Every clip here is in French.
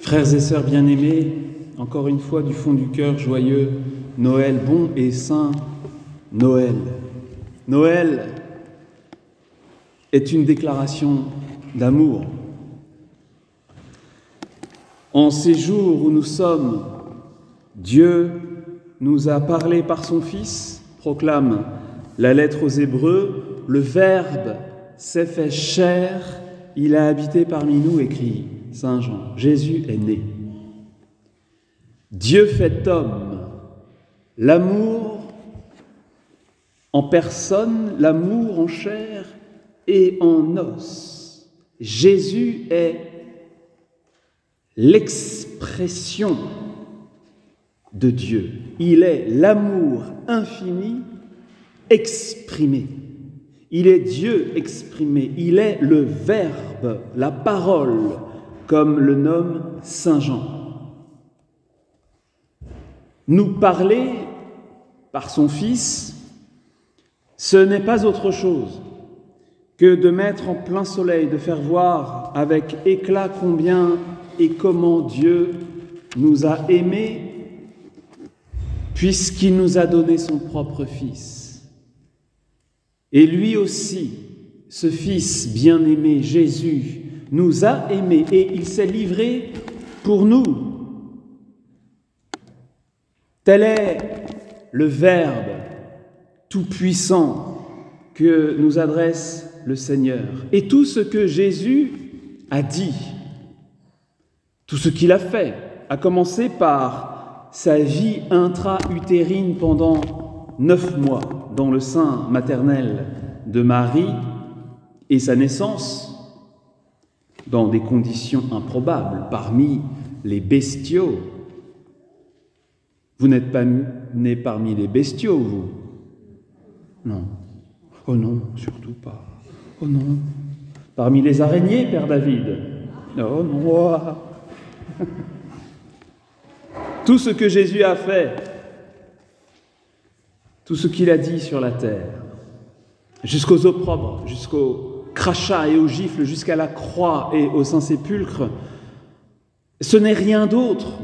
Frères et sœurs bien-aimés, encore une fois du fond du cœur joyeux, Noël, bon et saint Noël. Noël est une déclaration d'amour. En ces jours où nous sommes, Dieu nous a parlé par son Fils, proclame la lettre aux Hébreux, le Verbe s'est fait chair, il a habité parmi nous, écrit Saint Jean. Jésus est né. Dieu fait homme, l'amour en personne, l'amour en chair et en os. Jésus est l'expression de Dieu. Il est l'amour infini exprimé. Il est Dieu exprimé. Il est le Verbe, la parole, comme le nomme Saint Jean. Nous parler par son Fils, ce n'est pas autre chose que de mettre en plein soleil, de faire voir avec éclat combien et comment Dieu nous a aimés, puisqu'il nous a donné son propre Fils. Et lui aussi, ce Fils bien-aimé, Jésus, nous a aimés et il s'est livré pour nous. Tel est le Verbe tout-puissant que nous adresse le Seigneur. Et tout ce que Jésus a dit, tout ce qu'il a fait, a commencé par sa vie intra-utérine pendant 9 mois dans le sein maternel de Marie et sa naissance dans des conditions improbables parmi les bestiaux. Vous n'êtes pas né parmi les bestiaux, vous? Non. Oh non, surtout pas. Oh non. Parmi les araignées, Père David? Oh non. Tout ce que Jésus a fait, tout ce qu'il a dit sur la terre, jusqu'aux opprobres, jusqu'aux crachats et aux gifles, jusqu'à la croix et au Saint-Sépulcre, ce n'est rien d'autre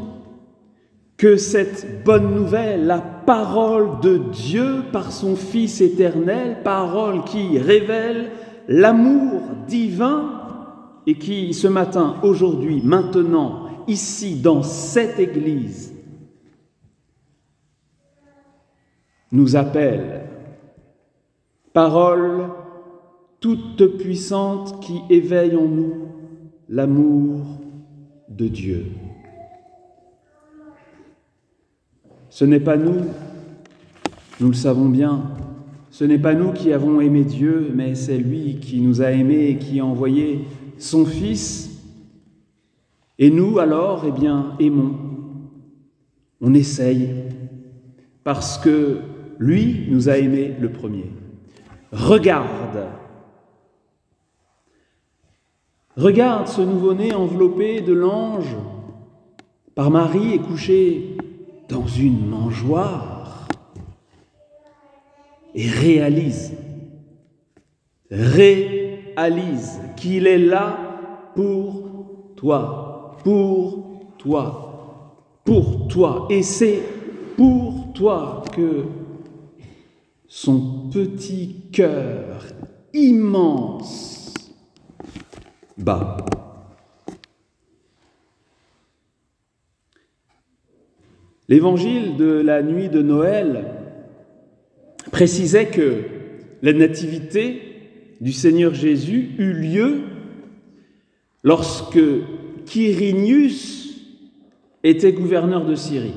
que cette bonne nouvelle, la parole de Dieu par son Fils éternel, parole qui révèle l'amour divin et qui, ce matin, aujourd'hui, maintenant, ici, dans cette Église, nous appelle. Parole toute puissante qui éveille en nous l'amour de Dieu. Ce n'est pas nous le savons bien, ce n'est pas nous qui avons aimé Dieu, mais c'est lui qui nous a aimés et qui a envoyé son Fils. Et nous, alors, eh bien, aimons. On essaye, parce que lui nous a aimés le premier. Regarde ce nouveau-né enveloppé de l'ange par Marie et couché dans une mangeoire. Et réalise qu'il est là pour toi. Et c'est pour toi que son petit cœur immense bat. L'évangile de la nuit de Noël précisait que la nativité du Seigneur Jésus eut lieu lorsque Quirinius était gouverneur de Syrie.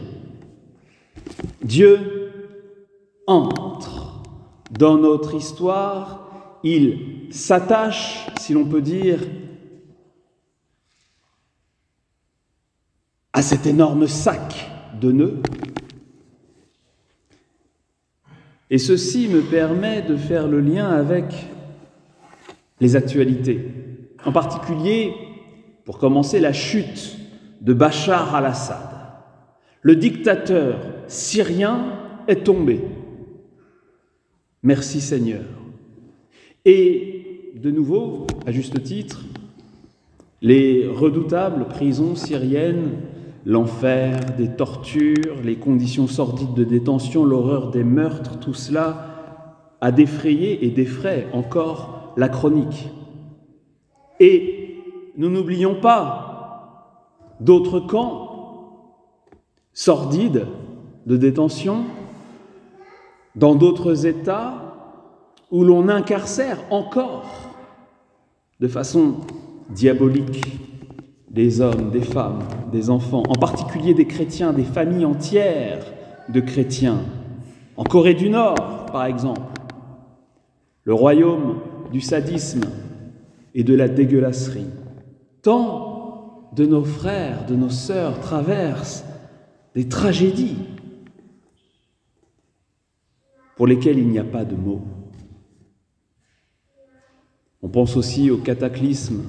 Dieu entre dans notre histoire, il s'attache, si l'on peut dire, à cet énorme sac de nœuds. Et ceci me permet de faire le lien avec les actualités. En particulier, pour commencer, la chute de Bachar al-Assad. Le dictateur syrien est tombé. Merci Seigneur. Et de nouveau, à juste titre, Les redoutables prisons syriennes, l'enfer, des tortures, les conditions sordides de détention, l'horreur des meurtres, tout cela a défrayé et défraie encore la chronique. Et nous n'oublions pas d'autres camps sordides de détention dans d'autres États où l'on incarcère encore de façon diabolique des hommes, des femmes, des enfants, en particulier des chrétiens, des familles entières de chrétiens. En Corée du Nord, par exemple, le royaume du sadisme et de la dégueulasserie. Tant de nos frères, de nos sœurs traversent des tragédies pour lesquelles il n'y a pas de mots. On pense aussi au cataclysme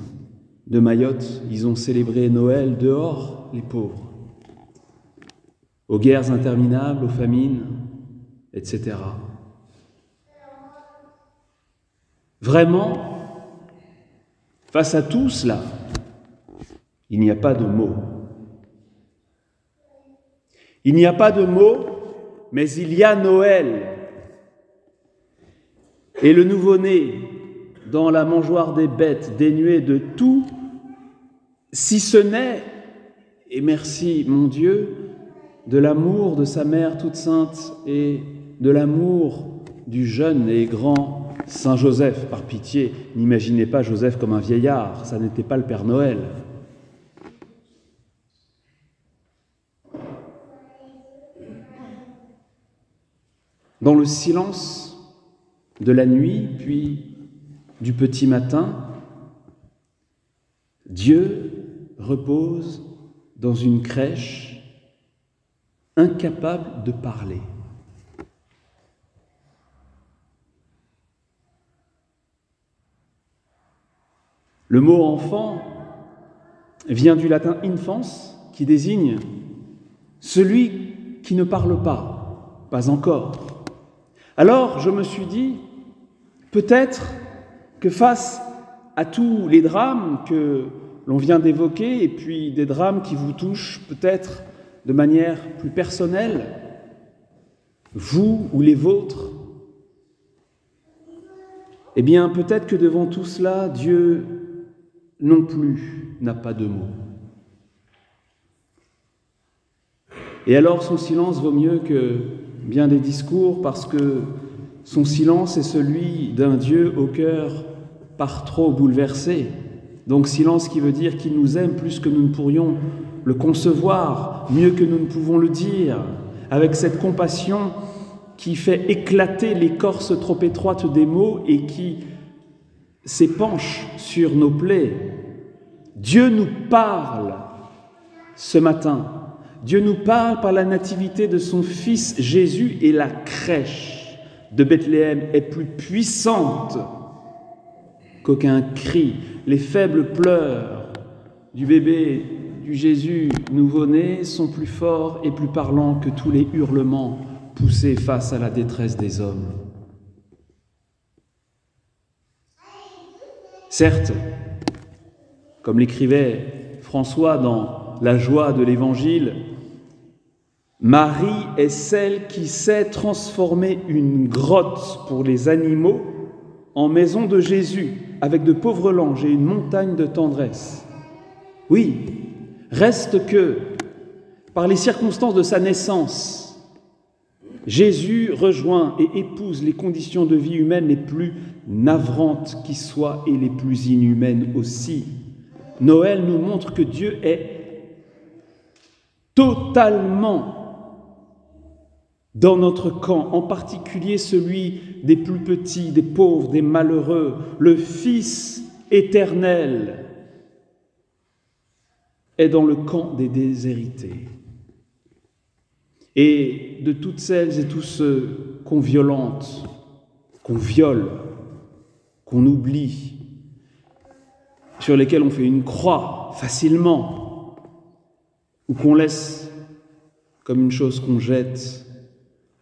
de Mayotte. Ils ont célébré Noël dehors, les pauvres. Aux guerres interminables, aux famines, etc. Vraiment, face à tout cela, il n'y a pas de mots. Il n'y a pas de mots, mais il y a Noël. Et le nouveau-né, dans la mangeoire des bêtes, dénué de tout, si ce n'est, et merci mon Dieu, de l'amour de sa mère toute sainte et de l'amour du jeune et grand Saint Joseph. Par pitié, n'imaginez pas Joseph comme un vieillard, ça n'était pas le Père Noël. Dans le silence de la nuit, puis du petit matin, Dieu repose dans une crèche, incapable de parler. Le mot enfant vient du latin infans, qui désigne celui qui ne parle pas encore. Alors je me suis dit, peut-être que face à tous les drames que l'on vient d'évoquer, et puis des drames qui vous touchent peut-être de manière plus personnelle, vous ou les vôtres, eh bien peut-être que devant tout cela, Dieu non plus n'a pas de mots. Et alors son silence vaut mieux que bien des discours, parce que son silence est celui d'un Dieu au cœur par trop bouleversé. Donc silence qui veut dire qu'il nous aime plus que nous ne pourrions le concevoir, mieux que nous ne pouvons le dire, avec cette compassion qui fait éclater l'écorce trop étroite des mots et qui s'épanche sur nos plaies. Dieu nous parle ce matin. Dieu nous parle par la nativité de son Fils Jésus, et la crèche de Bethléem est plus puissante qu'aucun cri. Les faibles pleurs du bébé, du Jésus nouveau-né, sont plus forts et plus parlants que tous les hurlements poussés face à la détresse des hommes. Certes, comme l'écrivait François dans La joie de l'Évangile, Marie est celle qui sait transformer une grotte pour les animaux en maison de Jésus, avec de pauvres langes et une montagne de tendresse. Oui, reste que, par les circonstances de sa naissance, Jésus rejoint et épouse les conditions de vie humaines les plus navrantes qui soient et les plus inhumaines aussi. Noël nous montre que Dieu est totalement dans notre camp, en particulier celui des plus petits, des pauvres, des malheureux. Le Fils éternel est dans le camp des déshérités. Et de toutes celles et tous ceux qu'on violente, qu'on viole, qu'on oublie, sur lesquels on fait une croix facilement, ou qu'on laisse comme une chose qu'on jette.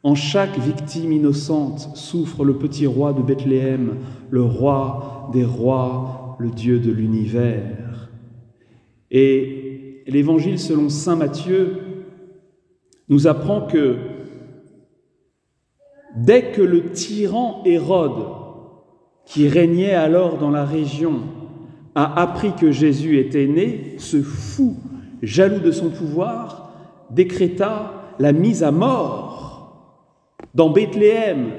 En chaque victime innocente souffre le petit roi de Bethléem, le roi des rois, le Dieu de l'univers. Et l'Évangile selon saint Matthieu nous apprend que dès que le tyran Hérode, qui régnait alors dans la région, a appris que Jésus était né, ce fou, jaloux de son pouvoir, décréta la mise à mort dans Bethléem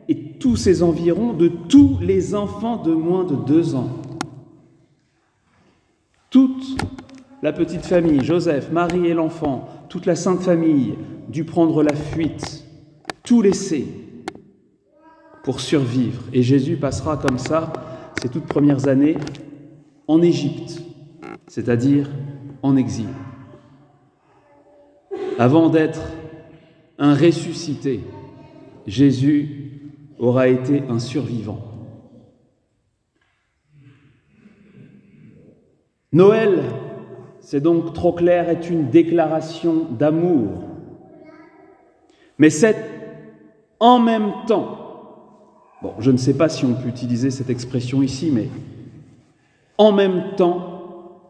et tous ses environs de tous les enfants de moins de 2 ans. Toute la petite famille, Joseph, Marie et l'enfant, toute la Sainte Famille, dut prendre la fuite, tout laisser pour survivre. Et Jésus passera comme ça, ces toutes premières années, en Égypte, c'est-à-dire en exil. Avant d'être un ressuscité, Jésus aura été un survivant. Noël, c'est donc trop clair, est une déclaration d'amour. Mais c'est en même temps, bon, je ne sais pas si on peut utiliser cette expression ici, mais en même temps,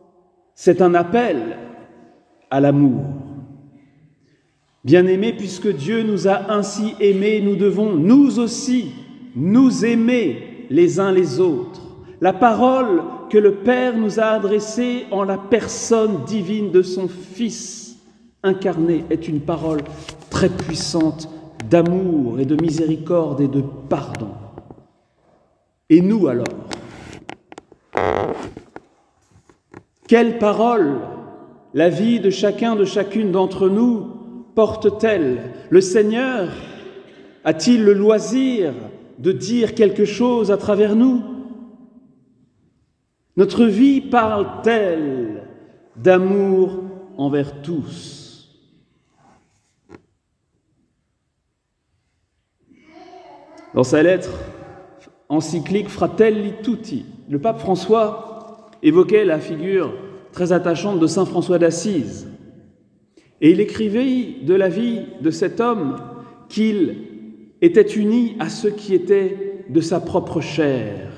c'est un appel à l'amour. Bien-aimés, puisque Dieu nous a ainsi aimés, nous devons, nous aussi, nous aimer les uns les autres. La parole que le Père nous a adressée en la personne divine de son Fils incarné est une parole très puissante d'amour et de miséricorde et de pardon. Et nous alors, quelle parole la vie de chacun, de chacune d'entre nous porte-t-elle? Le Seigneur a-t-il le loisir de dire quelque chose à travers nous? Notre vie parle-t-elle d'amour envers tous? Dans sa lettre encyclique Fratelli Tutti, le pape François évoquait la figure très attachante de saint François d'Assise. Et il écrivait de la vie de cet homme qu'il était uni à ceux qui étaient de sa propre chair.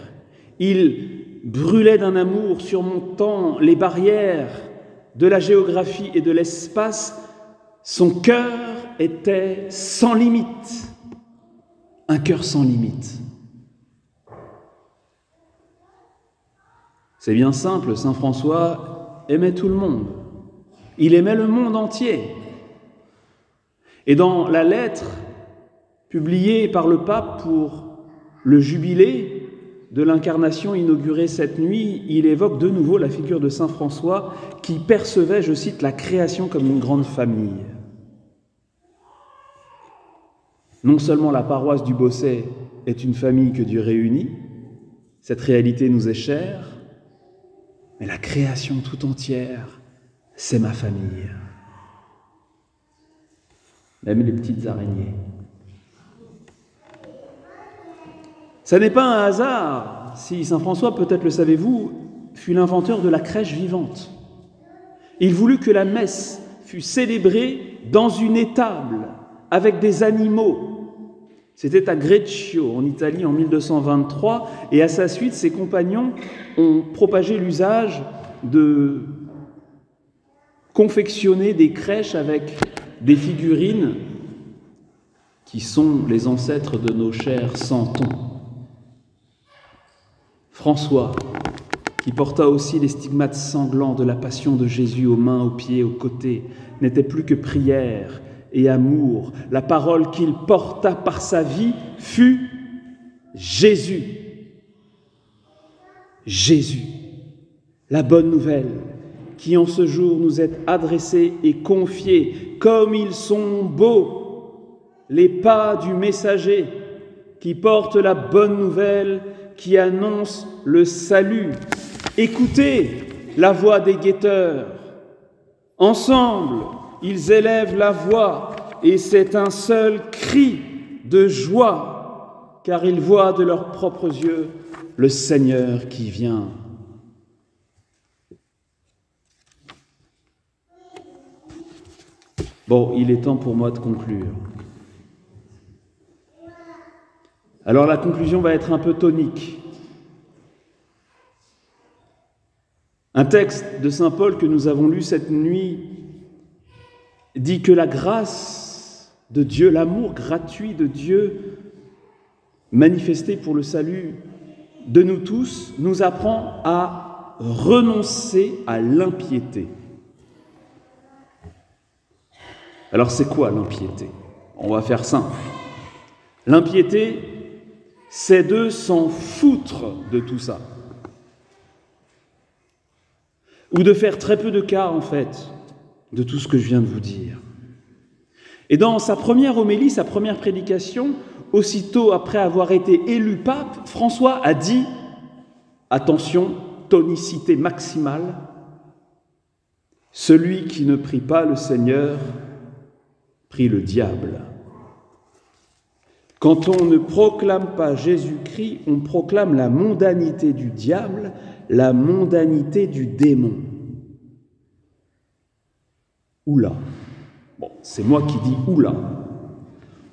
Il brûlait d'un amour surmontant les barrières de la géographie et de l'espace. Son cœur était sans limite, un cœur sans limite. C'est bien simple, saint François aimait tout le monde. Il aimait le monde entier. Et dans la lettre publiée par le pape pour le jubilé de l'incarnation inaugurée cette nuit, il évoque de nouveau la figure de saint François qui percevait, je cite, la création comme une grande famille. Non seulement la paroisse du Bosset est une famille que Dieu réunit, cette réalité nous est chère, mais la création tout entière, c'est ma famille. Même les petites araignées. Ça n'est pas un hasard si saint François, peut-être le savez-vous, fut l'inventeur de la crèche vivante. Il voulut que la messe fût célébrée dans une étable avec des animaux. C'était à Greccio, en Italie, en 1223, et à sa suite, ses compagnons ont propagé l'usage de confectionner des crèches avec des figurines qui sont les ancêtres de nos chers santons. François, qui porta aussi les stigmates sanglants de la passion de Jésus aux mains, aux pieds, aux côtés, n'était plus que prière et amour. La parole qu'il porta par sa vie fut Jésus. Jésus, la bonne nouvelle qui en ce jour nous est adressée et confiée. Comme ils sont beaux les pas du messager qui porte la bonne nouvelle, qui annonce le salut. Écoutez la voix des guetteurs. Ensemble, ils élèvent la voix et c'est un seul cri de joie, car ils voient de leurs propres yeux le Seigneur qui vient. Bon, il est temps pour moi de conclure. Alors la conclusion va être un peu tonique. Un texte de saint Paul que nous avons lu cette nuit dit que la grâce de Dieu, l'amour gratuit de Dieu, manifesté pour le salut de nous tous, nous apprend à renoncer à l'impiété. Alors c'est quoi l'impiété? On va faire simple. L'impiété, c'est de s'en foutre de tout ça. Ou de faire très peu de cas, en fait, de tout ce que je viens de vous dire. Et dans sa première homélie, sa première prédication, aussitôt après avoir été élu pape, François a dit, attention, tonicité maximale, « Celui qui ne prie pas le Seigneur, prie le diable. » Quand on ne proclame pas Jésus-Christ, on proclame la mondanité du diable, la mondanité du démon. Oula. Bon, c'est moi qui dis oula.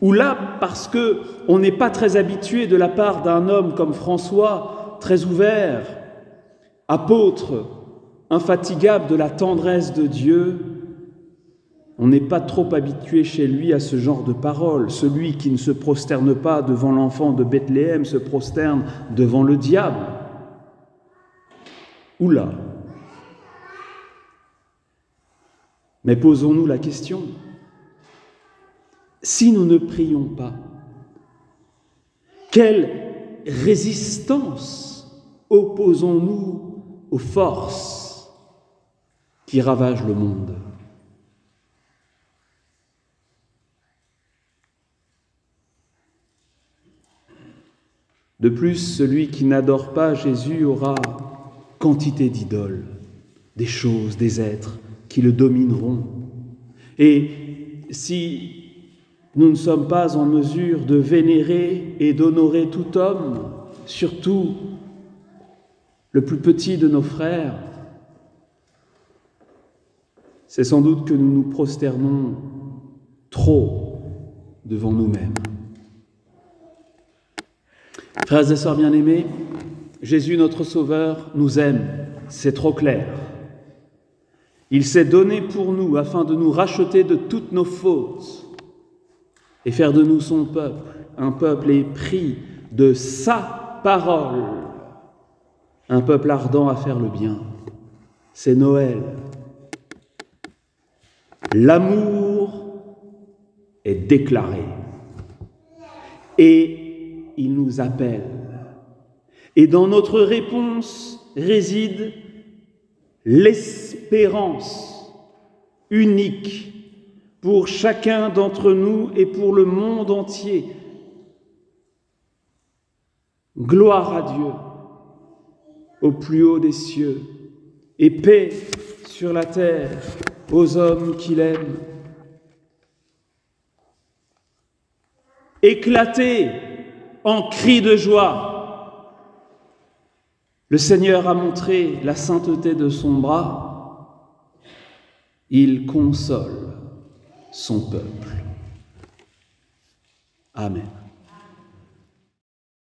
Oula parce qu'on n'est pas très habitué de la part d'un homme comme François, très ouvert, apôtre, infatigable de la tendresse de Dieu. On n'est pas trop habitué chez lui à ce genre de paroles. Celui qui ne se prosterne pas devant l'enfant de Bethléem se prosterne devant le diable. Oula. Mais posons-nous la question. Si nous ne prions pas, quelle résistance opposons-nous aux forces qui ravagent le monde? De plus, celui qui n'adore pas Jésus aura quantité d'idoles, des choses, des êtres qui le domineront. Et si nous ne sommes pas en mesure de vénérer et d'honorer tout homme, surtout le plus petit de nos frères, c'est sans doute que nous nous prosternons trop devant nous-mêmes. Frères et sœurs bien-aimés, Jésus notre Sauveur nous aime, c'est trop clair. Il s'est donné pour nous afin de nous racheter de toutes nos fautes et faire de nous son peuple, un peuple épris de sa parole, un peuple ardent à faire le bien. C'est Noël. L'amour est déclaré et il nous appelle. Et dans notre réponse réside l'espérance unique pour chacun d'entre nous et pour le monde entier. Gloire à Dieu au plus haut des cieux et paix sur la terre aux hommes qu'il aime. Éclatez en cris de joie. Le Seigneur a montré la sainteté de son bras. Il console son peuple. Amen.